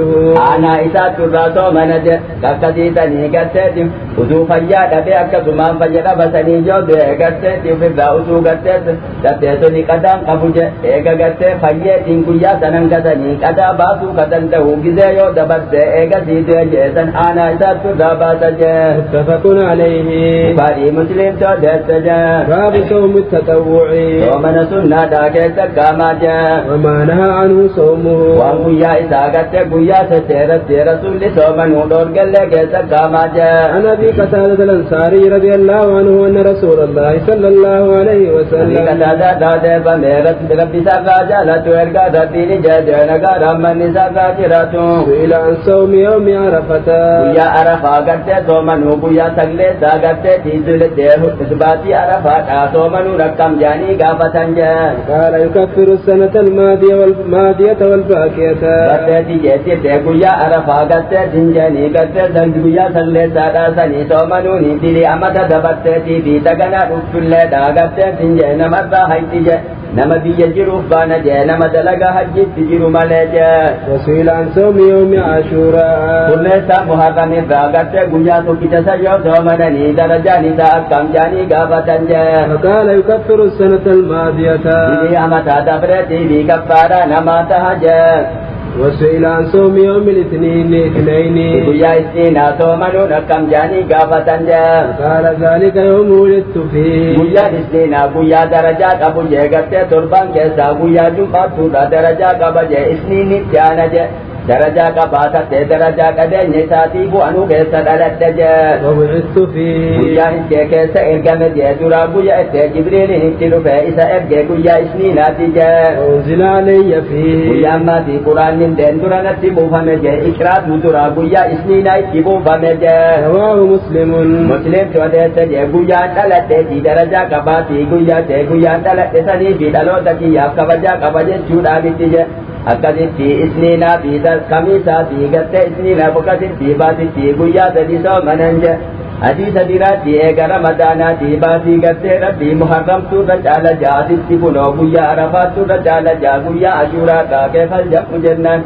aanaa isaatu irraa soomana je kakkasiitanii gatteeti utuu fayyaa dhabee akkasumaan fayyadha basanii joo du'e gatteeti ufirraa utuu gattee suni qadaan qabu je eega gattee fayyeetiin guyyaa sanan gatanii qadaa baasuu ka danda'u gizee yoo dabarte eega sii du'e jeesan aanaa isaatu irraa baasa je متفق عليه bukaarii musliim toodeesse je باب صوم التطوع soomana sunnaadhaa keessa qaamaa je وما نهى عنه صومه waan guyyaa isaa gatte guyyaa seteeratti rasuulli soomanuu dhoorgallee keessa qaamaa je عن أبي قتادة الأنصاري رضي الله عنه أن رسول الله صلى الله عليه وسلم kataada daadeefame rabbi sarraa jaalatu ergaa rabbiini jeejeenagaa rammanni sarraa jiraatu سئل عن صوم يوم عرفة guyyaa arafaa gattee soomanuu guyyaa sagleessaa gattee tiisulettee isbaatii arafaadhaa soomanuu rakkam jaanii gaafatan jee قال يكفر السنة الماضية والباقية gatteeti jeettee guyyaa arafaa gattee tinjanii gattee guyyaa sagleessaadhaa sanii soomanuuni dilii amata dabarteetii fi daganaa dhuftulleedhaa gattee tinjee namarraa hayti je nama biyya jiruuf baana jee nama dalagaa hajjitti jiru malee jee وسئل عن صوم يوم عاشوراء kurneessaa muharram irraa gattee guyyaa tokkicha sayyoo soomananii darajaan isaa akkam jaanii gaafatan jee فقال يكفر السنة الماضية dilii amataa dabreetii fi kaffaaraa namaa taha jee وسئل عن صوم يوم الاثنين guyyaa isniinaa soomanuun akkam jaanii gaafatan jee قال ذلك يوم ولدت فيه guyyaan isniinaa guyyaa darajaa qabu jee gattee torban keessaa guyyaa jum'aattuudha darajaa qaba jee isniinitti aana jee darajaa qabaatattee darajaa qabeenya isaatii bu'anuu keessa dhaladhe jee وبعثت فيه guyyaa ittee keessa ergame jee duraa guyyaa ittee jibriiliin itti dhufe isa erge guyyaa isniinaati jee وأنزل علي فيه guyyaan maatii quraannin deen duranatti buufame jee ikraatu duraa guyyaa isniinaa itti buufame jee رواه مسلم musliimti odeesse jee guyyaan dhaladheetii darajaa qabaatii guyyaa tee guyyaan dhaladhe sanii fi dhaloota kiyyaaf kabajaa qaba jechuudhaanitti je akkasitti isniinaa fi kamiisaa fi gattee isniinaa boqasitti baatitti guyyaa sadi soomanan je hadiisa biraatti eega ramadaanaati baatii gattee rabbii muharramtuurra caala jaatitti kunoo guyyaa arafaatturra caala jaa guyyaa ashuuraadhaa keefal jedhu jennaan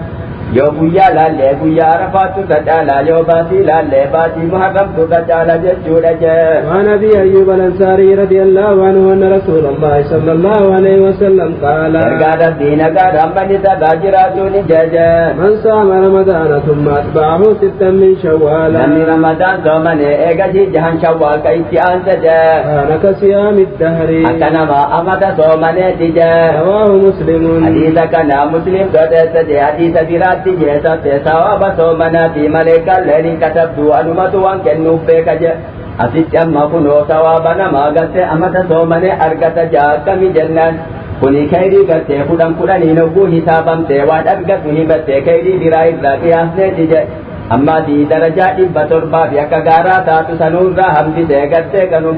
yoo guyyaa laallee guyyaa arafaatturra caalaa yoo baatii laallee baatii muharramturra caala jechuudha jee وعن أبي أيوب الأنصاري رضي الله عنه أن رسول الله صلى الله عليه وسلم قال ergaa rabbii nagaa rammanni sarraa jiraatuuni jeje من صام رمضان ثم أتبعه ستا من شوال namni ramadaan soomane eegasii jahan shawwaal ka itti aanse jee كان كصيام الدهر akka nama amata soomaneeti jee رواه مسلم hadiisa kana musliim godheesse jee hadiisa biraatti jeesatte sawaaba soomanaafi maleekaan leeniin katabdu anumatu waan kennuuf beeka je أسيت أما كنو ثوابنا ما قلت أما تصومني أرقت جاكم جنان كوني كيري قلت خدام كلاني نوكو حسابم تيوان أرقت هبت كيري براي راكي أسني تجي أما دي درجة إبتر باب يكغارا تاتو سنورا همدي سيقت كنو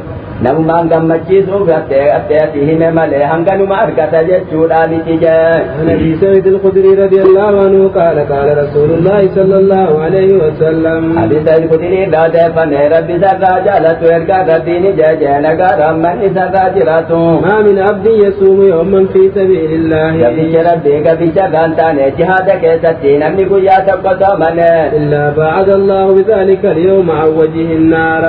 نممان غمچيسو غتي ملي هنگنما أرقت جيشودا نتيجة نبي سيد الخدري رضي الله عنه قال قال رسول الله صلى الله عليه وسلم أبي سيد الخدري رضي فنه ربي سراجا لتويرك رديني جيجينك رمان سراجراتو ما من عبد يصوم يوما في سبيل الله ربي كبيشغانتاني جهادك ستين أمني قيا تبقى من إلا بعد الله بذلك اليوم عن وجه النار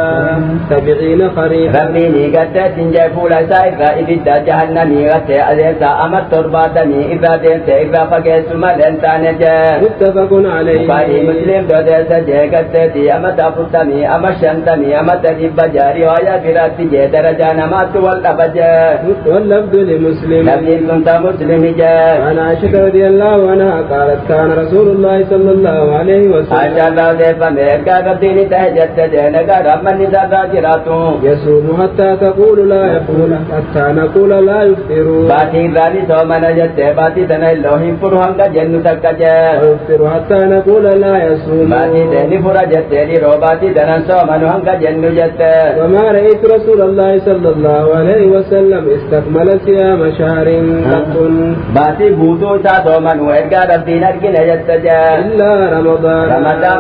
70 خريفا ربيني قد تنجي فولا سائر إذا جهنمي غتي أذيسا أمت ترباتني إذا دينت إذا فقيت ملنتان جاء متفق عليه بخاري مسلم دوديس جي قد تي أمت أفتمي أمت شنتمي أمت تجيب جاري ويا فرات جي درجان أمت والأبجا واللفظ لمسلم نبي كنت مسلم جاء عن عائشة رضي الله عنها قالت كان رسول الله صلى الله عليه وسلم عائشة رضي فميركا قديني تهجت جينك رمان نسا جراتو يصوم حتى تقول لا يقول حتى نقول لا يفطر باتي راني سومنا جت باتي تنا لوهي فرهانگا جنو تكجا ويفطر حتى نقول لا يصوم باتي دني فرا جت لي رو باتي تنا سومنا هانگا جنو جت وما رأيت رسول الله صلى الله عليه وسلم استكمل صيام شهر قط باتي بوتو تا سومنا وإرجع ربنا رجنا جت جا إلا رمضان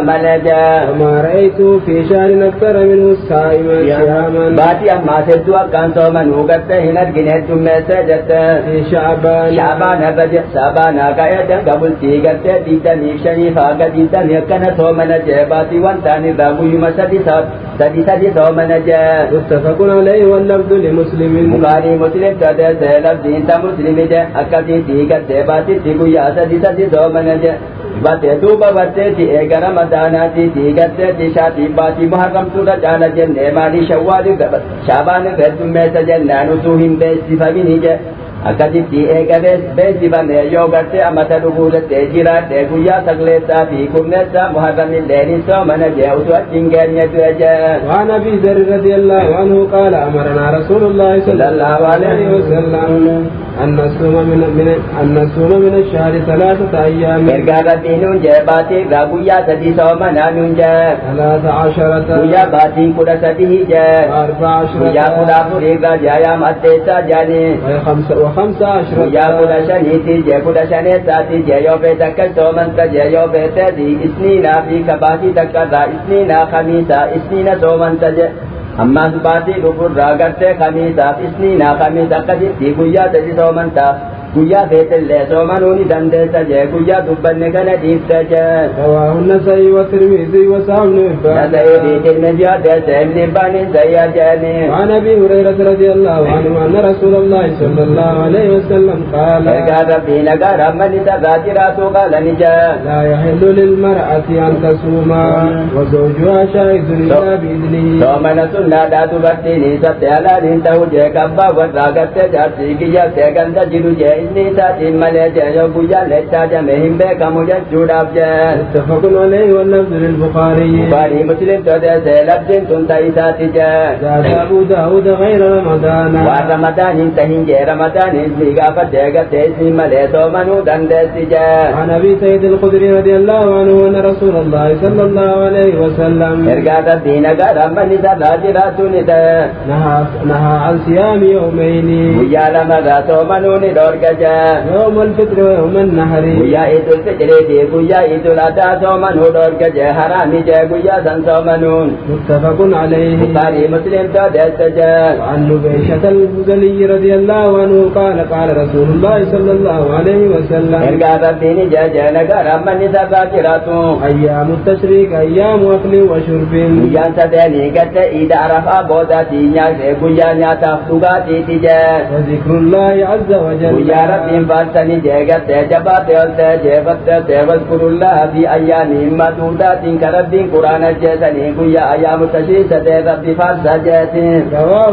ملجا وما رأيت في شهر أكثر منه صائما صياما باتي أما سدوا كان سومنا وقت هنا رجنا تمسا جت في شعبان الرجع شعبان كاية قبل تيجت ديتني شريفا قديتني كان سومنا جباتي وانتاني رابي مسدي سدي سومنا جا متفق عليه واللفظ لمسلم بخاري مسلم تدس لفظ انت مسلم جا أكدي تيجت باتي تيجويا سدي سومنا جا باتي توبا باتي تيجا رمضانا تيجت تشاتي باتي محرم سورة جانا جنة مالي شوال شعبان قدم مسا جنان توهم بيسي فميني جا akkasitti eegabees beeksifame yoo garte amata dhuguudhattee jiraadhe guyyaa sagleessaa fi kumneessa muharramilleeni soomana jee utu achiin geenye du'e jee وعن أبي ذر رضي الله عنه قال أمرنا رسول الله صلى الله عليه وسلم أن نصوم من الشهر 3 أيام ergaa rabbiinuun jee baatii irraa guyyaa sadii soomanaa nuun jee 13 guyyaa baatii 13 jee 14 guyyaa 14 irraa jaayaam addeessaa jaanii و15 guyyaa 15 jee 15 jee yoo feete akka soomanta jee yoo feete isniinaa fi kabaatii takka irraa isniinaa kamiisaa isniina soomanta jee ammaas baatii dhufurraa gartee kamiisaaf isniinaa kamiisa akkasitti guyyaa sadi soomantaa guyyaa feetellee soomanuuni dandeessa jee guyyaa dubbanne kana dhiifte jee رواه النسائي والترمذي وسعى بن حبان نسائي في ترمذي ودسه ابن حبان سيئة جاني وعن أبي هريرة رضي الله عنه أن رسول الله صلى الله عليه وسلم قال ergaa rabbii nagaa rammanni sarraa jiraatu qaala ni jaa لا يحل للمرأة أن تصوم وزوجها شاهد إلا بإذنه soomana sunnaadhaa dubartiin isaatti halaaliin ta'u jee kabbaa warraa gartee jaarsii kiyyattee ganda jiru jee inni isaatiin malee jee yoo guyyaa lechaa jame hin beekamu jechuudhaaf jee متفق عليه واللفظ للبخاري bukaarii muslim todeese labdiin tun ta'isaati jee زاد أبو داود غير رمضان waan ramadaaniin tahin jee ramadaaniin fi gaafattee gartee isii malee soomanuu dandeessi jee عن أبي سعيد الخدري رضي الله عنه أن رسول الله صلى الله عليه وسلم ergaa rabbii nagaa rammanni sarraa jiraatu ni ta'e نهى عن صيام يومين guyyaa lamarraa soomanuu ni dhorga jee يوم الفطر ويوم النحر guyyaa idul fitrii fi guyyaa idul adhaa soomanuu dhorga jee haraami jee guyyaa san soomanuun متفق عليه bukaarii muslim todeesse jee وعن نبيشة الهذلي رضي الله عنه قال قال رسول الله صلى الله عليه وسلم ergaa rabbiin jee nagaa rammanni sarraa jiraatu أيام التشريك أيام أكل وشرب guyyaan sadeenii gadda iida arafaa boodaatii nyaate guyyaa nyaataaf dhugaatiiti jee وذكر الله عز وجل guyyaa ergaa rabbiin faarsanii jeegattee jabaate oltee jeefattee واذكروا الله في أيام معدودات كربين قرآن الجسني كويا أيام تشريسة ربي فارسة جاتين رواه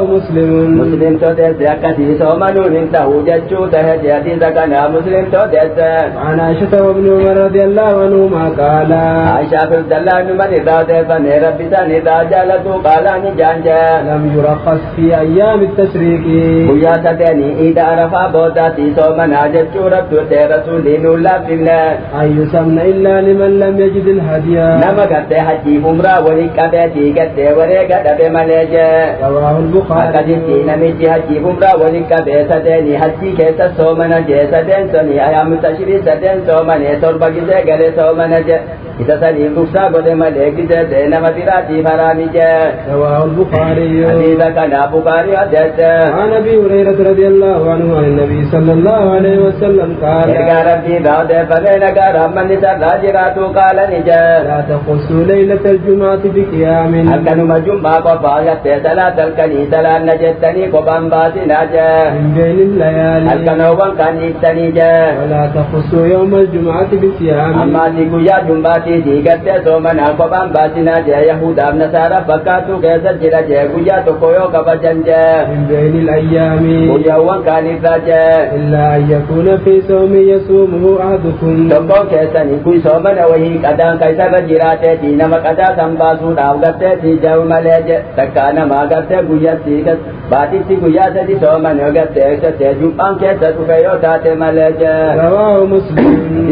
مسلم تودت أكتي سومنون انتهو جتشو تهجاتي زكنا مسلم تودت عن عائشة وابن عمر رضي الله عنهما قال عائشة في الدلال من الرادة فني ربي ساني راجالتو قالاني جانجا لم يرخص في أيام التشريك كويا ستاني إذا رفع بوتاتي سومنا جتشو ربتو تيرسولين الله في الله أن يسمن إلا لمن لم يجد الهدي نما قد حجي فمرا ولقبتي قد وريقا دبي مليجا رواه البخاري قدمتي نمجي حجي فمرا ولقبتي سديني حجي كيسا سومنا جيسا دين سني أيام تشري سدين سومني سربا جيسا قلي سومنا جي إذا سليم رخصا قد مليك جيسا نما براتي فرامي جي رواه البخاري حديثا كان بخاري حدث عن أبي هريرة رضي الله عنه عن النبي صلى الله عليه وسلم قال إرقى ربي بعد فبينك رحمن نسا راجراتو قال نجا لا تخصوا ليلة الجمعة بقيام أكنما جمعة قفاية صلاة الكنيسة نجتني قبان باسي نجا من بين الليالي الكنوبان كان يتني جا ولا تخصوا يوم الجمعة بصيام أما تيكو يا جمعة تيكت سومنا قبان باسي نجا يهود أم نصارى فكاتو كيسا جرا جا قويا تقويو قبجن جا من بين الأيام قويا وان كان يتراجا إلا أن يكون في صوم يصومه أحدكم تقو كيسا نكوي سومنا وهي قدان كيسا رجراتي نما قدا سنباسو داوغتي تيجاو مليج تكانا ما غتي قويا تيكت باتي قويا سدي سومنا غتي ستي جمعان كيسا تفيو تاتي مليج رواه مسلم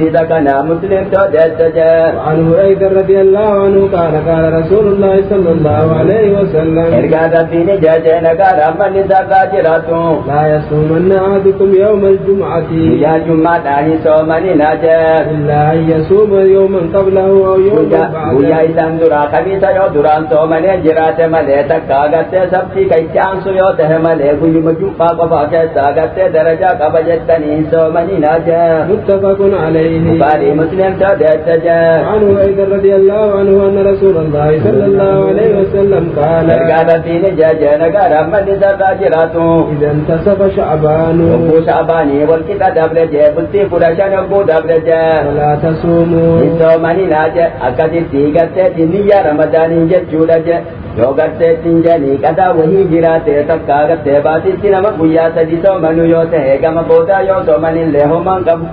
إذا كان مسلم تودت وعنه أيضا رضي الله عنه قال رسول الله صلى الله عليه وسلم إرقاد فيني جاجينا قال أما نساء راجراتو لا يصومن أحدكم يوم الجمعة يا جمعة داني سومني ناجا إلا أن يصوم يوما قبله أو يوما guyyaa isaan duraa kamiisa yoo duraan soomanii jiraate malee takka agartee sabtii kaitti aansu yoo tahe malee guyyuma jum'aa qofaa keessa agartee darajaa qaba jettanii soomanii naaja متفق عليه بخاري مسلم تودت عنه أيضا رضي الله عنه أن رسول الله صلى الله عليه وسلم قال ergaa rabbiin jaajana gaara ammalli sarraa jiraatu إذا انتصف شعبان yogguu sha'baanii wal qixa dabre jee bultii 15 yogguu dabre jee فلا تصوموا hin soomanii naaje akkasitti garteetti niyyaa ramadaanii jechuudha je yoo garteettiin janii qadaa wahii jiraate takka gartee baatitti nama guyyaa sadi soomanu yoo ta'e gama boodaa yoo soomanillee homaan qabu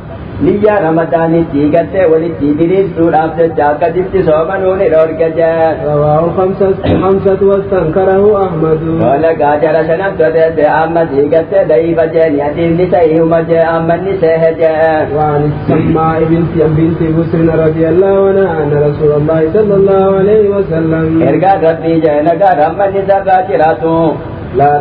niyyaa ramadaanitti gartee walitti diriirsuudhaaf jecha akkasitti soomanuu ni dhorga je رواه الخمسة واستنكره أحمد قال قاجر شنت ودت أحمد قرتee ضعيفة جاني أتيني سيهما جاء أمني سيهجاء وعن السماء بنت بسر رضي الله عنها أن رسول الله صلى الله عليه وسلم ergaa rabbii jeena gaara ammanni sarraa jiraatu لا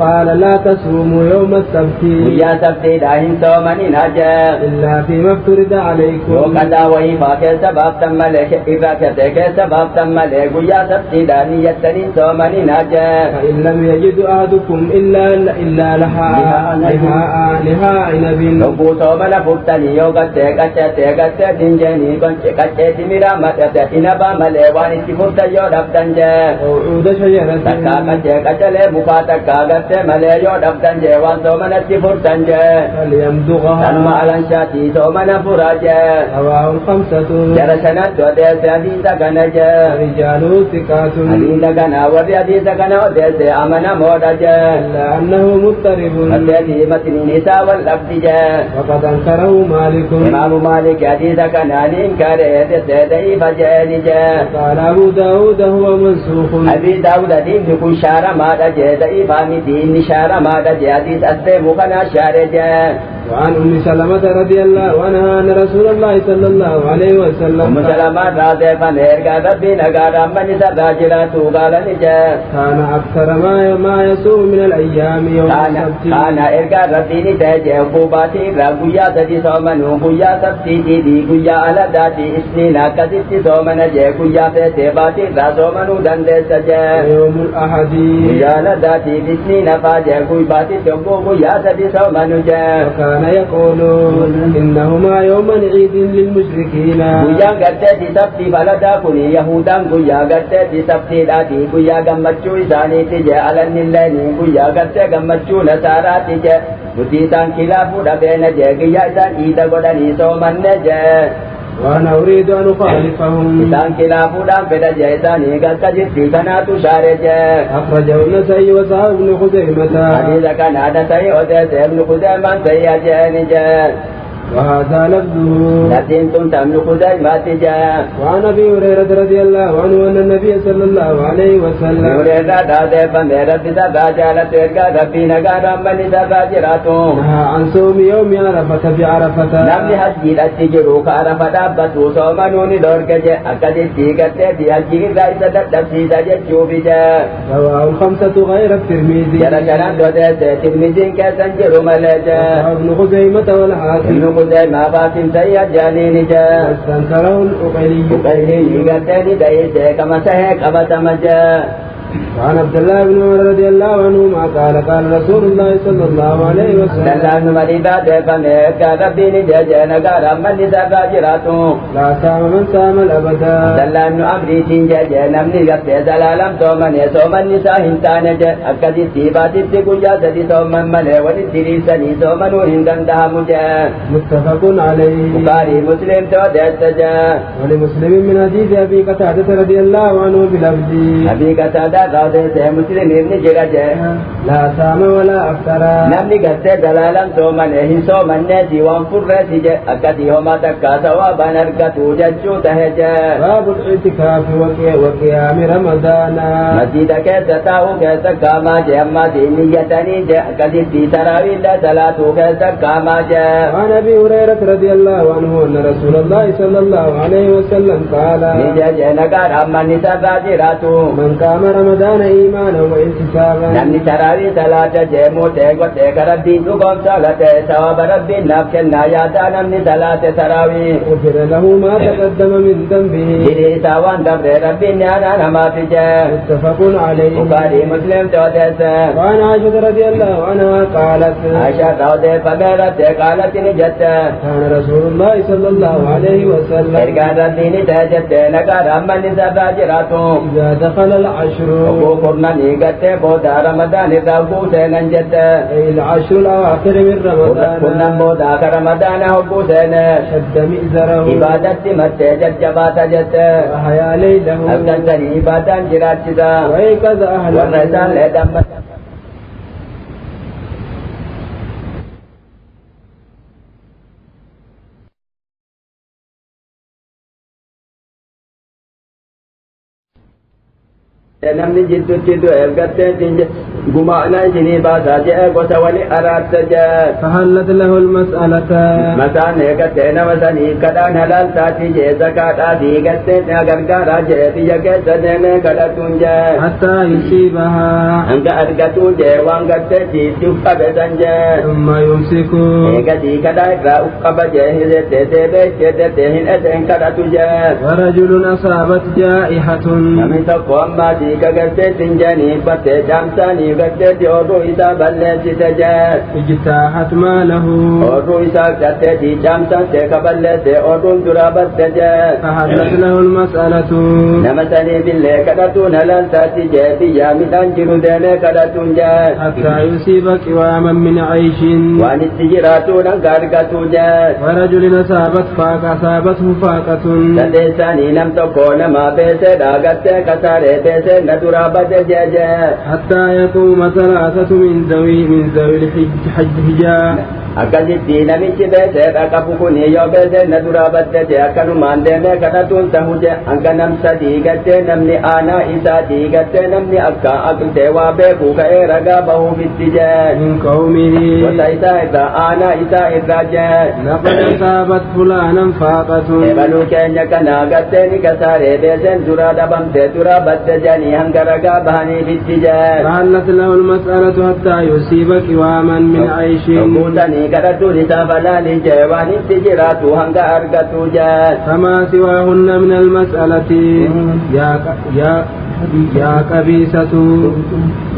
قال لا تصوموا يوم السبت guyyaa sabtiidhaa hin soomanin haja إلا فيما افترض yoo عليكم qadaa wayifaa keessa baaftan malee irraa kete keessa baaftan malee guyyaa sabtiidhaa niyyattaniin soomanin haja فإن لم يجد أحدكم إلا لها عنب yogguu soomana fuftanii yoo gattee qaccee dinjeenii qacceetti miraa madhate inabaa malee waan itti furtan yoo dhabdan jee أو عود شجرة takkaa qaccee qaccalee mukaa takkaa gattee malee yoo dhabdan jee waan soomanatti furtan jee فليمضغها sanuma alanshaatii soomana furaa jee رواه الخمسة jara shanatti odeesse hadiisa kana jee رجاله ثقات hadiisa kana warri hadiisa kana odeesse amanamoodha jee إلا أنه مضطرب addeetii matniin isaa wal dhabdi jee وقد أنكره مالك imaamu maalik hadiisa kanaaniin kaaree deddeebi'iifa jeeni jee قال أبو داود هو منسوخ abii daawud hadiisni kun shaaramaadha jee da'iifaa miti inni shaaramaadha jee hadiis asdeemu kanaa shaare jee وعن أم سلمة رضي الله عنها أن رسول الله صلى الله عليه وسلم umu salamaan raazeefan ergaa rabbii nagaadhaan manni sarraa jiraatu qaalani jee كان أكثر ما يصوم من الأيام يوم السبت kaana ergaa rabbiin ta'e jee buubaatii irraa guyyaa sadi soomanuu guyyaa sabtiitii guyyaa aladaati isniin akkasitti soomana jee guyyaa feetee baatii irraa soomanuu dandeessa jee ويوم الأحد guyyaa aladaati isniin hafaa jee baatii yogguu guyyaa sadi soomanu jee كان يقولون إنهما يوم عيد للمشركين. guyyaa garteetti sabtii falataa kun Yahudaan guyyaa garteetti sabtiidhaati guyyaa gammachuu isaaniiti jee alannilleeni guyyaa gartee gammachuu nasaaraati jee nuti isaan kilaafuu dhabeena jee guyyaa isaan iida godhanii soomanne jee. وأنا أريد أن أخالفهم. إسان كلافودان فدا جيساني قد كجرتي كناتو شارجة. أخرجه النسائي وصححه ابن خزيمة. حديث كان نسائي وصححه ابن خزيمة سيئة جاء. وهذا لفظه. لكن كنت ابن خزيمة جاء. وعن أبي هريرة رضي الله عنه أن النبي صلى الله عليه وسلم. هريرة هذا فميرة بسباجة ترجع ربي نجار من سباجراته. نهى عن صوم يوم عرفة بعرفة. نمني حجي التجرو كعرفة بتو صومنوني دوركج أكاد تيجت بحجي رئيس التفسير جوبجا. رواه الخمسة غير الترمذي. جرى جرى دوده الترمذي كسنجر ملجا. ابن خزيمة والحاكم. ما باكم سيئة جانين جاء. واستنكره الأقيلي. أقيلي قتني دايسة كما سهك كما تمجا. وعن عبد الله بن عمر رضي الله عنهما قال قال رسول الله صلى الله عليه وسلم. دلان مريضا دفنك ربي جاء نقال من سباجراته. لا سام من سام الأبدا. دلان أمري تنجا نمني قبت دلالم تومن يسومن نساء هنتان جاء أكد السيبات التقويا سدي تومن ملي ونسريسني تومن وهندن دهم جاء. متفق عليه. بخاري مسلم تودت جاء. ولمسلم من حديث أبي قتادة رضي الله عنه بلفظ. أبي قتادة قال مسلم ابن جرجة. لا سام ولا أفطر. نمني قبت دلالم تومن هي تومن نسي وانفر جاء أكد يوم تكاسا وبنركتو ججو تهجا. باب الاعتكاف وقيام رمضان. مسجد كيسا تاو كيسا كاما جاء أما دينيتني جاء كدي تراوي لا صلاة كيسا كاما جاء. وعن أبي هريرة رضي الله عنه أن رسول الله صلى الله عليه وسلم قال. نجا نقار أما نساء باجراتو. من قام رمضان إيمانا واحتسابا. نمني تراوي صلاة جاء موتي قطي كربين تقوم صلاة ثواب ربي نفسنا ياتا نمني صلاة تراوي. غفر له ما تقدم من ذنبه. جريسا وان دبر ربي نانا نما في جاء. متفق عليه. بخاري مسلم تودسا. وعن عائشة رضي الله عنها قالت. عائشة تودي فميرت قالت نجت. كان رسول الله صلى الله عليه وسلم. إرقاد الدين تجت نقار أما نساء باجراتو. إذا دخل العشر. وقرنا نيقت بودا رمضان الرابو سننجت. أي العشر الأواخر من رمضان. كنا بودا رمضان هبو سنة. شد مئزره. عبادتي متى ججبات جت. وحيا ليله. أبدان عبادان جرات جدا. ويقظ أهله. والرسال لدم. namni jidduutti du'e ergatee gumaana isinii baasaa jee gosa wali araarsa jee. فهلت له المسألة. Masaan eegattee nama sanii kadhaan halaal taati jee zakaadhaa fi gattee gargaaraa jee biyya keessa deemee kadhatuun jee. حتى يصيبها. Hanga argatuu jee waan gattee jiitti uffabesan jee. ثم يمسك. Eegatii kadhaa irraa uffaba jee hirettee deebee jettee hin edeen kadhatu jee. ورجل أصابت جائحة. Namni tokko ammaati ka garteetti hin jeeniif battee caamsaanii garteetti oduu isaa balleessite jee. اجتاحت ماله. oduu isaa garteetti caamsatte ka balleesse oduun dura batte jee. فحلت له المسألة. nama sanii billee kadhatuun halaal taati jee biyyaa midhaan jiru deemee kadhatuun jee. حتى يصيب قواما من عيش. waan itti jiraatuun hanga argatu jee. ورجل أصابته فاقة. sadeessanii nam tokko nama beesee dhaagattee kasaaree beesee na dura bade jee jee. حتى يقوم ثلاثة من ذوي الحجة. akkasitti namichi beesee dhaqabu kun yoo beesee na dura badde jee akkanumaan deemee kadhatuun tahu jee hanga nam sadii gattee namni aanaa isaa diigattee namni akka aqltee waa beekuu ka'ee ragaa bahuufitti jee. من قومه. gosa isaa irraa aanaa isaa irraa jee. لقد أصابت فلانا فاقة. ebaluu keenya kana gattee ni kasaaree beeseen dura dhabamte dura badde jeanii hanga ragaa bahaniifitti jee. فحلت له المسألة حتى يصيب قواما من عيش. guutanii كرتو لسافلا لجوان التجرات هنگا أرغتو جات فما سواهن من المسألة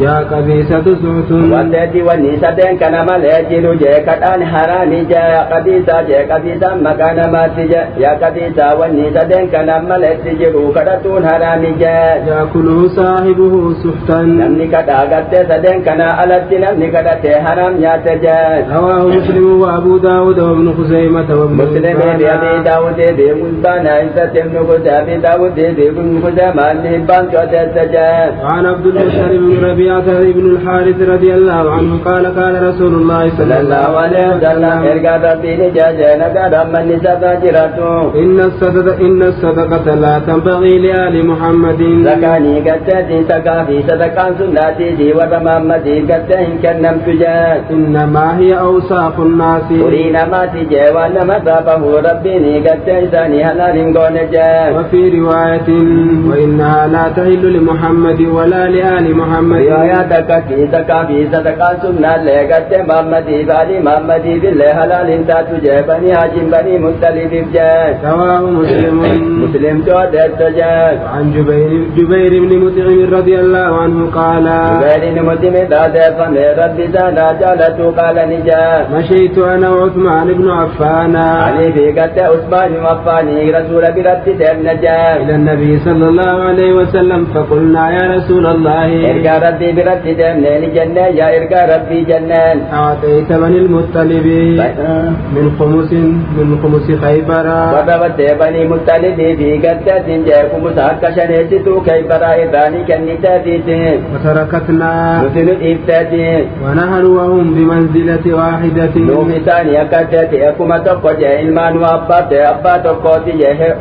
يا قبيسة سعت وانتي ونسدين كان ملجل جيكتان حرامي جا قبيسة جي قبيسة مكان ما تجا يا قبيسة ونسدين كان ملجل كرتون حرامي جا يأكله صاحبه سحتا نمني كدا قد سدين كان ألت نمني كدا حرام ياتجا رواه مسلم وأبو داود وابن خزيمة وابن مسلم بأبي داود بمنبان عزة ابن خزيمة داود بن خزيمة الهبان كتسجا وعن عبد المطلب بن ربيعة بن الحارث رضي الله عنه قال قال رسول الله صلى الله عليه وسلم إرقاد ربي نجاجة نقاد من نسبة جراتو إن الصدقة لا تنبغي لآل محمد زكاني قتتي سكافي صدقان سناتي دي ورمامتي قتهن كنم تجاد إنما هي أوصاف الناس ورينا ما تجي وانما صابه ربي قتهن هلال قونجاد وفي رواية وإنها لا تحل لمحمد ولا لآل محمد رواياتك في سكافي صدقان سنات لقت محمدي بالي محمدي بالله هلال انتا تجي بني هاشم بني مختلف بجاد رواه مسلم تودت تجاد عن جبير بن مطعم رضي الله عنه قال جبير بن مطعم دادة فمن ربي زانا جالت قال نجاد مشيت أنا وعثمان بن عفان علي في قد عثمان وعفان رسول برد النجاد إلى النبي صلى الله عليه وسلم فقلنا يا رسول الله إرقى ربي برد الجنة يا إرقى ربي جنان أعطيت بني المطلب من خمس خيبر وضبط بني مطلب في قد جاكم مساكشن يجدو خيبر إذاني كالنتابيت وتركتنا مثل الإفتاد ونحن وهم بمنزلة واحدة نوم ثانية كتت أكما تقوى إلمان وأبات أبا تقوتي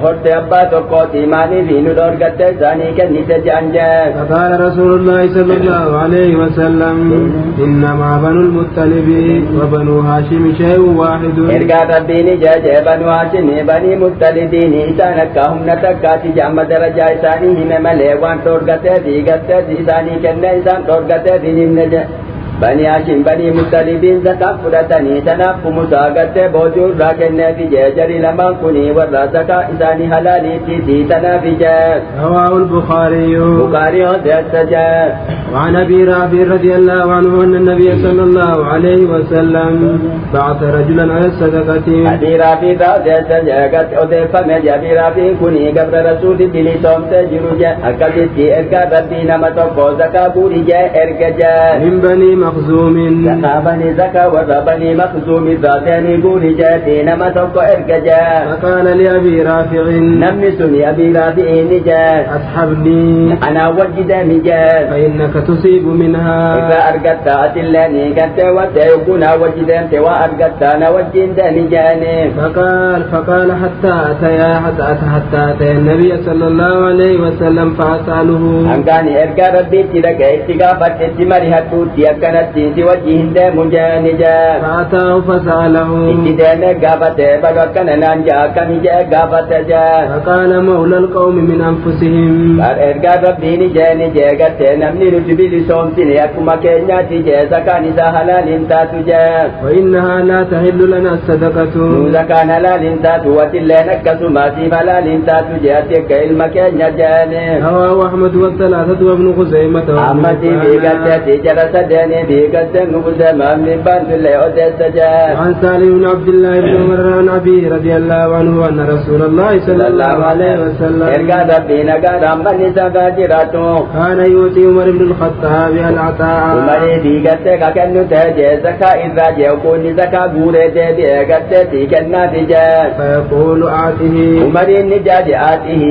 هرت أبا تقوتي ماني في ندور قد ثاني كالنتاج أنجاز فقال رسول الله صلى الله عليه وسلم إنما بنو المطلب وبنو هاشم شيء واحد إرقى ربي نجاج بنو هاشم بني مطلبين إسانك هم نتكاتي جامع درجة إساني هم مليوان تورغتي في غتي إساني كن إسان تورغتي في نمنجا بني هاشم بني مطلبين زكاة فرطني تناف مساقت بوجور راكن في جيجري لما كني والراسكا إساني حلالي تيتي تنافجا رواه البخاري دستجا وعن أبي رافع رضي الله عنه أن النبي صلى الله عليه وسلم بعث رجلا على الصدقة أبي رافع دستجا قد أضيف من أبي رافع كني قبل رسول بلي صوم تجرجا أكبت إرقى ربي نمتقو زكاة بورجا إرقجا من بني مخزوم بني زكاة وربني مخزوم ذاتني بورجا نمتقو إرقجا فقال لأبي رافع نمسني أبي رافع نجا أصحبني أنا وجد مجا فإنك تصيب منها إذا أرقدت أتلاني كنت وتيكون وجدت وأرقدت أنا وجد مجاني فقال حتى أتى النبي صلى الله عليه وسلم فأسأله أنكاني إرقى ربي تلك اتقافت اتماري هتوتي أكنت تنسي وجهند مجانجا فأتاه فسأله اتدان قافت بلوكنا نانجا كمجا قافت جا فقال مولى القوم من أنفسهم إرقى ربي نجا قد نمني نتبي لسومتني أكما كينيا تجا زكاني سهلال انتاتو جا وإنها لا تحل لنا الصدقة زكان هلال انتاتو وتلا نكسو ما سيب هلال انتاتو جا تكا المكينيا جاني رواه أحمد والثلاثة وابن خزيمة أحمد في قد تجرى سداني في قد نقص من بند الله أدسجا عن سالم بن عبد الله بن عمر عن أبي رضي الله عنه أن رسول الله صلى الله عليه وسلم إرقى ربي نقاد من نسبة جراتو كان يؤتي عمر بن الخطاب العطاء عمر في قد كأنه تجي زكاة إذا يكون زكاة بورة تجي قد تجي كنا تجا فيقول آته عمر النجاج آته